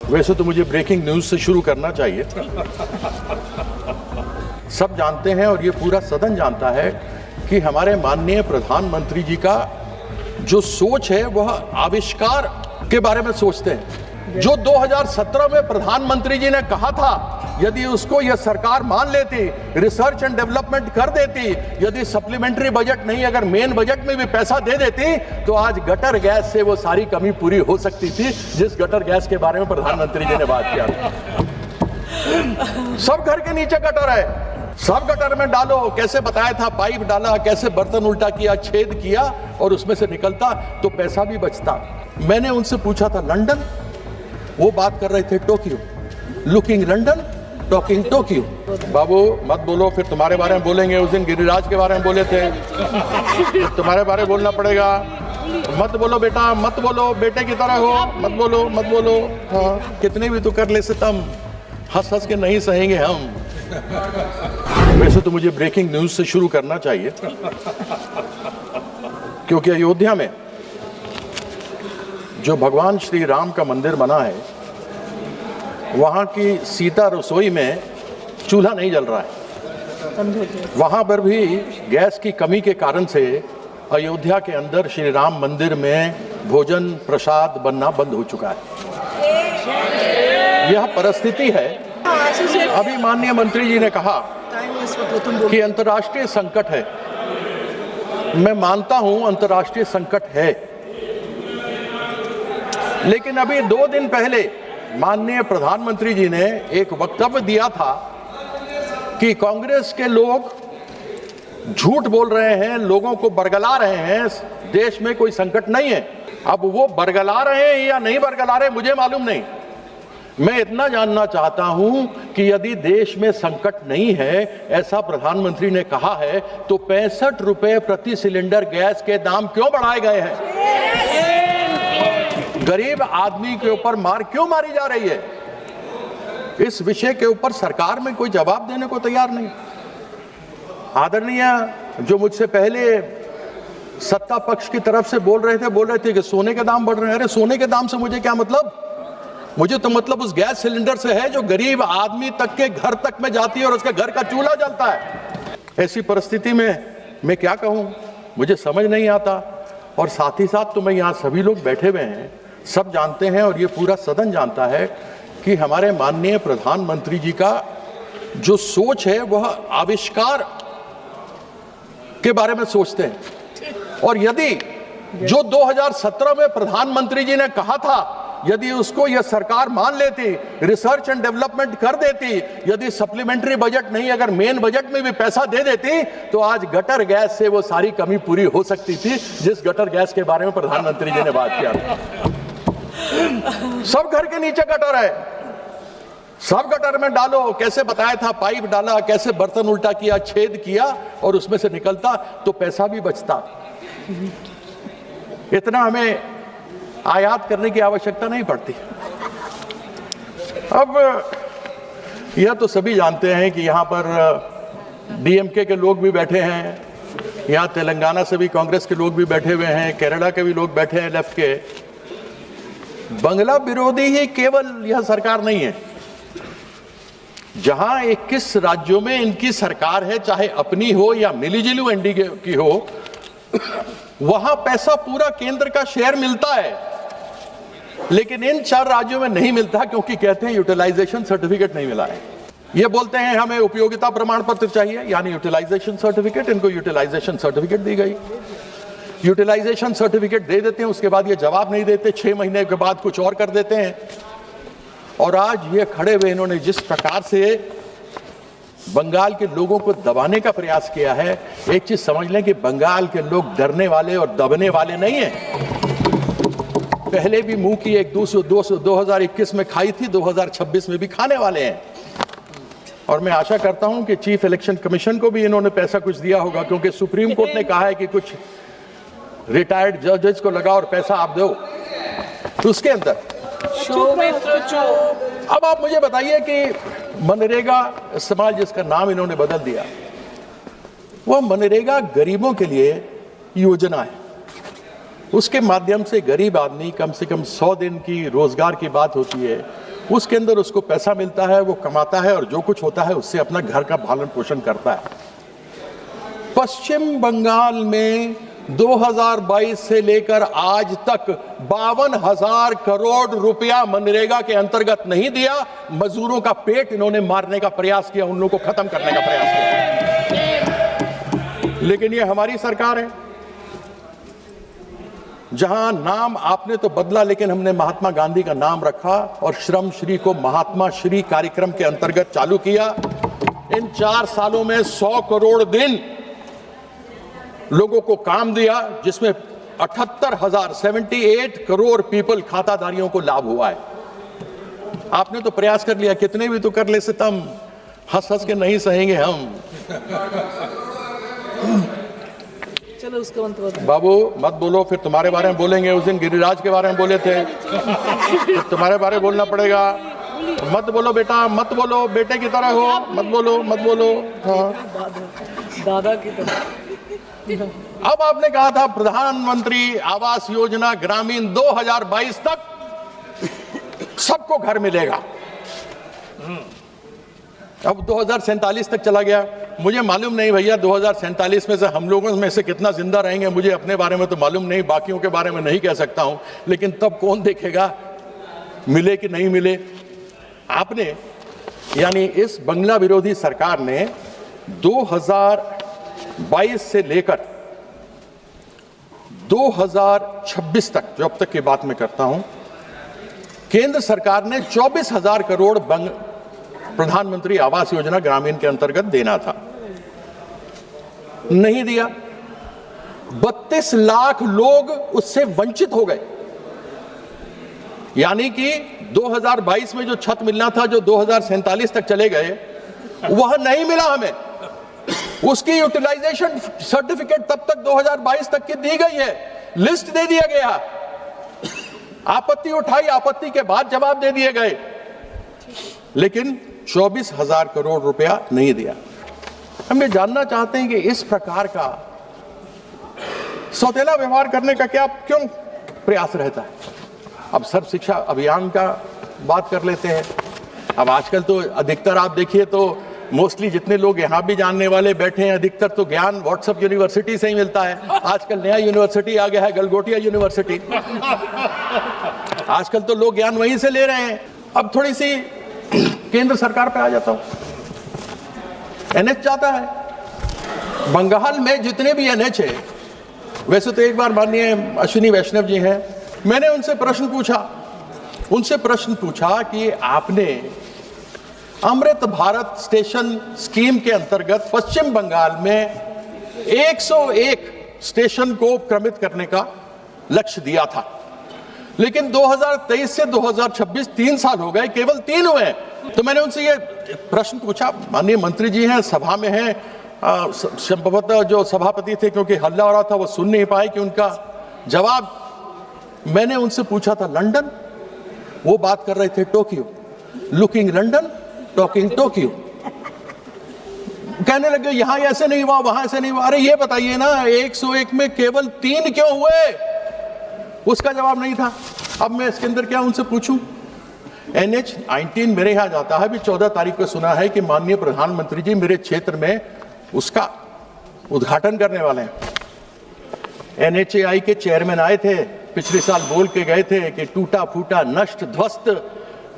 वैसे तो मुझे ब्रेकिंग न्यूज से शुरू करना चाहिए। सब जानते हैं और ये पूरा सदन जानता है कि हमारे माननीय प्रधानमंत्री जी का जो सोच है वह आविष्कार के बारे में सोचते हैं। जो 2017 में प्रधानमंत्री जी ने कहा था, यदि उसको यह सरकार मान लेती, रिसर्च एंड डेवलपमेंट कर देती, यदि सप्लीमेंट्री बजट नहीं अगर मेन बजट में भी पैसा दे देती, तो आज गटर गैस से वो सारी कमी पूरी हो सकती थी जिस गटर गैस के बारे में प्रधानमंत्री जी ने बात किया था। सब घर के नीचे गटर है, सब गटर में डालो, कैसे बताया था, पाइप डाला, कैसे बर्तन उल्टा किया, छेद किया और उसमें से निकलता तो पैसा भी बचता। मैंने उनसे पूछा था लंदन, वो बात कर रहे थे Tokyo, looking London talking Tokyo. बाबू मत बोलो, फिर तुम्हारे बारे में बोलेंगे। उस दिन गिरिराज के बारे में बोले थे, तुम्हारे बारे में बोलना पड़ेगा। मत बोलो बेटा, मत बोलो, बेटे की तरह हो, मत बोलो, मत बोलो। हाँ, कितने भी तो कर ले सितम, हंस हंस के नहीं सहेंगे हम। वैसे तो मुझे ब्रेकिंग न्यूज से शुरू करना चाहिए, क्योंकि अयोध्या में जो भगवान श्री राम का मंदिर बना है, वहाँ की सीता रसोई में चूल्हा नहीं जल रहा है। वहाँ पर भी गैस की कमी के कारण से अयोध्या के अंदर श्री राम मंदिर में भोजन प्रसाद बनना बंद हो चुका है। यह परिस्थिति है। अभी माननीय मंत्री जी ने कहा कि अंतर्राष्ट्रीय संकट है। मैं मानता हूं अंतर्राष्ट्रीय संकट है, लेकिन अभी 2 दिन पहले माननीय प्रधानमंत्री जी ने एक वक्तव्य दिया था कि कांग्रेस के लोग झूठ बोल रहे हैं, लोगों को बरगला रहे हैं, देश में कोई संकट नहीं है। अब वो बरगला रहे हैं या नहीं बरगला रहे मुझे मालूम नहीं। मैं इतना जानना चाहता हूं कि यदि देश में संकट नहीं है, ऐसा प्रधानमंत्री ने कहा है, तो 65 रुपए प्रति सिलेंडर गैस के दाम क्यों बढ़ाए गए हैं? गरीब आदमी के ऊपर मार क्यों मारी जा रही है? इस विषय के ऊपर सरकार में कोई जवाब देने को तैयार नहीं। आदरणीय जो मुझसे पहले सत्ता पक्ष की तरफ से बोल रहे थे कि सोने के दाम बढ़ रहे हैं। अरे सोने के दाम से मुझे क्या मतलब? मुझे तो मतलब उस गैस सिलेंडर से है जो गरीब आदमी तक के घर तक में जाती है और उसके घर का चूल्हा जलता है। ऐसी परिस्थिति में मैं क्या कहूं, मुझे समझ नहीं आता। और साथ ही साथ तो मैं यहाँ सभी लोग बैठे हुए हैं, सब जानते हैं और ये पूरा सदन जानता है कि हमारे माननीय प्रधानमंत्री जी का जो सोच है वह आविष्कार के बारे में सोचते हैं। और यदि जो 2017 में प्रधानमंत्री जी ने कहा था, यदि उसको यह सरकार मान लेती, रिसर्च एंड डेवलपमेंट कर देती, यदि सप्लीमेंट्री बजट नहीं अगर मेन बजट में भी पैसा दे देती, तो आज गटर गैस से वो सारी कमी पूरी हो सकती थी जिस गटर गैस के बारे में प्रधानमंत्री जी ने बात किया था। सब घर के नीचे गटर है, सब गटर में डालो, कैसे बताया था, पाइप डाला, कैसे बर्तन उल्टा किया, छेद किया और उसमें से निकलता तो पैसा भी बचता। इतना हमें आयात करने की आवश्यकता नहीं पड़ती। अब यह तो सभी जानते हैं कि यहाँ पर डीएमके के लोग भी बैठे हैं, यहाँ तेलंगाना से भी कांग्रेस के लोग भी बैठे हुए हैं, केरला के भी लोग बैठे हैं लेफ्ट के। बंगला विरोधी ही केवल यह सरकार नहीं है। जहां 21 राज्यों में इनकी सरकार है, चाहे अपनी हो या मिलीजुली एनडीए की हो, वहां पैसा पूरा केंद्र का शेयर मिलता है, लेकिन इन 4 राज्यों में नहीं मिलता क्योंकि कहते हैं यूटिलाइजेशन सर्टिफिकेट नहीं मिला है। ये बोलते हैं हमें उपयोगिता प्रमाण पत्र चाहिए, यानी यूटिलाइजेशन सर्टिफिकेट। इनको यूटिलाइजेशन सर्टिफिकेट दी गई, यूटिलाइजेशन सर्टिफिकेट दे देते हैं, उसके बाद ये जवाब नहीं देते, 6 महीने के बाद कुछ और कर देते हैं। और आज ये खड़े हुए इन्होंने जिस प्रकार से बंगाल के लोगों को दबाने का प्रयास किया है, एक चीज समझ लें कि बंगाल के लोग डरने वाले और दबने वाले नहीं हैं। पहले भी मुंह की 2021 में खाई थी, 2026 में भी खाने वाले हैं। और मैं आशा करता हूं कि चीफ इलेक्शन कमीशन को भी इन्होंने पैसा कुछ दिया होगा, क्योंकि सुप्रीम कोर्ट ने कहा है कि कुछ रिटायर्ड जजेस को लगाओ और पैसा आप दो। तो उसके अंदर अब आप मुझे बताइए कि मनरेगा इस्तेमाल, जिसका नाम इन्होंने बदल दिया, वह मनरेगा गरीबों के लिए योजना है। उसके माध्यम से गरीब आदमी कम से कम 100 दिन की रोजगार की बात होती है, उसके अंदर उसको पैसा मिलता है, वो कमाता है और जो कुछ होता है उससे अपना घर का पालन पोषण करता है। पश्चिम बंगाल में 2022 से लेकर आज तक 52,000 करोड़ रुपया मनरेगा के अंतर्गत नहीं दिया। मजदूरों का पेट इन्होंने मारने का प्रयास किया, उन लोगों को खत्म करने का प्रयास किया। लेकिन ये हमारी सरकार है, जहां नाम आपने तो बदला लेकिन हमने महात्मा गांधी का नाम रखा और श्रम श्री को महात्मा श्री कार्यक्रम के अंतर्गत चालू किया। इन 4 सालों में 100 करोड़ दिन लोगों को काम दिया, जिसमें 78 करोड़ पीपल खाताधारियों को लाभ हुआ है। आपने तो प्रयास कर लिया, कितने भी तो कर ले सितम, हंस हंस के नहीं सहेंगे हम। चलो उसका मंत्र बाबू मत बोलो, फिर तुम्हारे बारे में बोलेंगे। उस दिन गिरिराज के बारे में बोले थे, फिर तुम्हारे बारे में बोलना पड़ेगा। मत बोलो बेटा, मत बोलो, बेटे की तरह हो, मत बोलो, मत बोलो। हाँ, दादा की तरह। अब आपने कहा था प्रधानमंत्री आवास योजना ग्रामीण 2022 तक सबको घर मिलेगा। अब 2047 तक चला गया। मुझे मालूम नहीं भैया 2047 में से हम लोगों में से कितना जिंदा रहेंगे, मुझे अपने बारे में तो मालूम नहीं, बाकियों के बारे में नहीं कह सकता हूं। लेकिन तब कौन देखेगा मिले कि नहीं मिले। आपने यानी इस बंगला विरोधी सरकार ने 2022 से लेकर 2026 तक, जो अब तक की बात मैं करता हूं, केंद्र सरकार ने 24,000 करोड़ प्रधानमंत्री आवास योजना ग्रामीण के अंतर्गत देना था, नहीं दिया। 32 लाख लोग उससे वंचित हो गए। यानी कि 2022 में जो छत मिलना था, जो 2047 तक चले गए, वह नहीं मिला हमें। उसकी यूटिलाइजेशन सर्टिफिकेट तब तक 2022 तक की दी गई है, लिस्ट दे दिया गया, आपत्ति उठाई, आपत्ति के बाद जवाब दे दिए गए, लेकिन 24,000 करोड़ रुपया नहीं दिया। हम ये जानना चाहते हैं कि इस प्रकार का सौतेला व्यवहार करने का क्यों प्रयास रहता है। अब सर्व शिक्षा अभियान का बात कर लेते हैं। अब आजकल तो अधिकतर आप देखिए तो मोस्टली जितने लोग यहाँ भी जानने वाले बैठे हैं, अधिकतर तो ज्ञान व्हाट्सएप यूनिवर्सिटी से ही मिलता है। आजकल नया यूनिवर्सिटी आ गया है, गलगोटिया यूनिवर्सिटी। आजकल तो लोग ज्ञान वहीं से ले रहे हैं। अब थोड़ी सी केंद्र सरकार पे आ जाता हूं। एनएच जाता है, बंगाल में जितने भी एनएच है, वैसे तो एक बार माननीय अश्विनी वैष्णव जी हैं, मैंने उनसे प्रश्न पूछा कि आपने अमृत भारत स्टेशन स्कीम के अंतर्गत पश्चिम बंगाल में 101 स्टेशन को क्रमित करने का लक्ष्य दिया था, लेकिन 2023 से 2026 3 साल हो गए, केवल 3 हुए। तो मैंने उनसे ये प्रश्न पूछा, माननीय मंत्री जी हैं, सभा में हैं, संभवतः जो सभापति थे क्योंकि हल्ला हो रहा था वो सुन नहीं पाए कि उनका जवाब। मैंने उनसे पूछा था लंदन, वो बात कर रहे थे Tokyo, looking London talking Tokyo. कहने लगे यहां ऐसे नहीं हुआ, वहां ऐसे नहीं हुआ। अरे ये बताइए ना, 101 में केवल 3 क्यों हुए? उसका जवाब नहीं था। अब मैं इसके अंदर क्या उनसे पूछूं? NH-19 मेरे यहां जाता है, अभी 14 तारीख को सुना है कि माननीय प्रधानमंत्री जी मेरे क्षेत्र में उसका उद्घाटन करने वाले हैं। NHAI के चेयरमैन आए थे, पिछले साल बोल के गए थे कि टूटा फूटा नष्ट ध्वस्त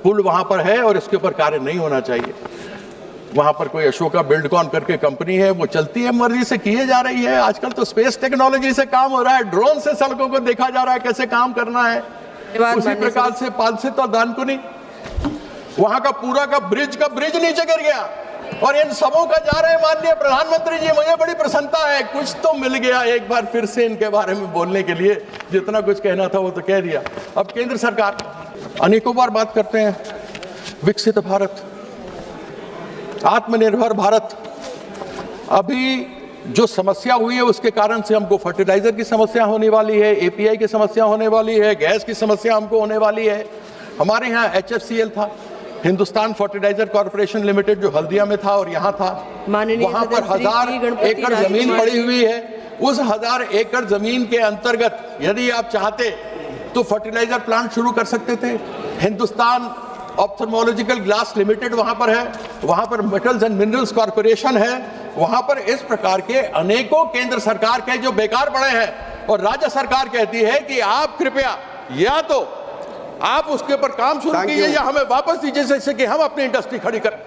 पुल वहां पर है और इसके ऊपर कार्य नहीं होना चाहिए। वहां पर कोई अशोका बिल्डकॉन करके कंपनी है, वो चलती है, मर्जी से किए जा रही है। आजकल तो स्पेस टेक्नोलॉजी से काम हो रहा है, ड्रोन से सड़कों को देखा जा रहा है कैसे काम करना है। उसी प्रकार से पालसित और दानकुनी, वहां का पूरा का ब्रिज नीचे गिर गया और इन सबों का जा रहे हैं माननीय प्रधानमंत्री जी। मुझे बड़ी प्रसन्नता है, कुछ तो मिल गया एक बार फिर से इनके बारे में बोलने के लिए। जितना कुछ कहना था वो तो कह दिया। अब केंद्र सरकार अनेकों बार बात करते हैं विकसित भारत, आत्मनिर्भर भारत। अभी जो समस्या हुई है उसके कारण से हमको फर्टिलाइजर की समस्या होने वाली है, API की समस्या होने वाली है, गैस की समस्या हमको होने वाली है। हमारे यहाँ HFCL था, हिंदुस्तान फर्टिलाइजर कॉर्पोरेशन लिमिटेड, जो हल्दिया में था और यहाँ था, वहां पर 1000 एकड़ जमीन पड़ी हुई है। उस 1000 एकड़ जमीन के अंतर्गत यदि आप चाहते तो फर्टिलाइजर प्लांट शुरू कर सकते थे। हिंदुस्तान ऑप्थेल्मोलॉजिकल ग्लास लिमिटेड वहां पर है, वहां पर मेटल्स एंड मिनरल्स कॉर्पोरेशन है, वहां पर इस प्रकार के अनेकों केंद्र सरकार के जो बेकार पड़े हैं और राज्य सरकार कहती है कि आप कृपया या तो आप उसके ऊपर काम शुरू कीजिए या हमें वापस दीजिए, जैसे कि हम अपनी इंडस्ट्री खड़ी कर।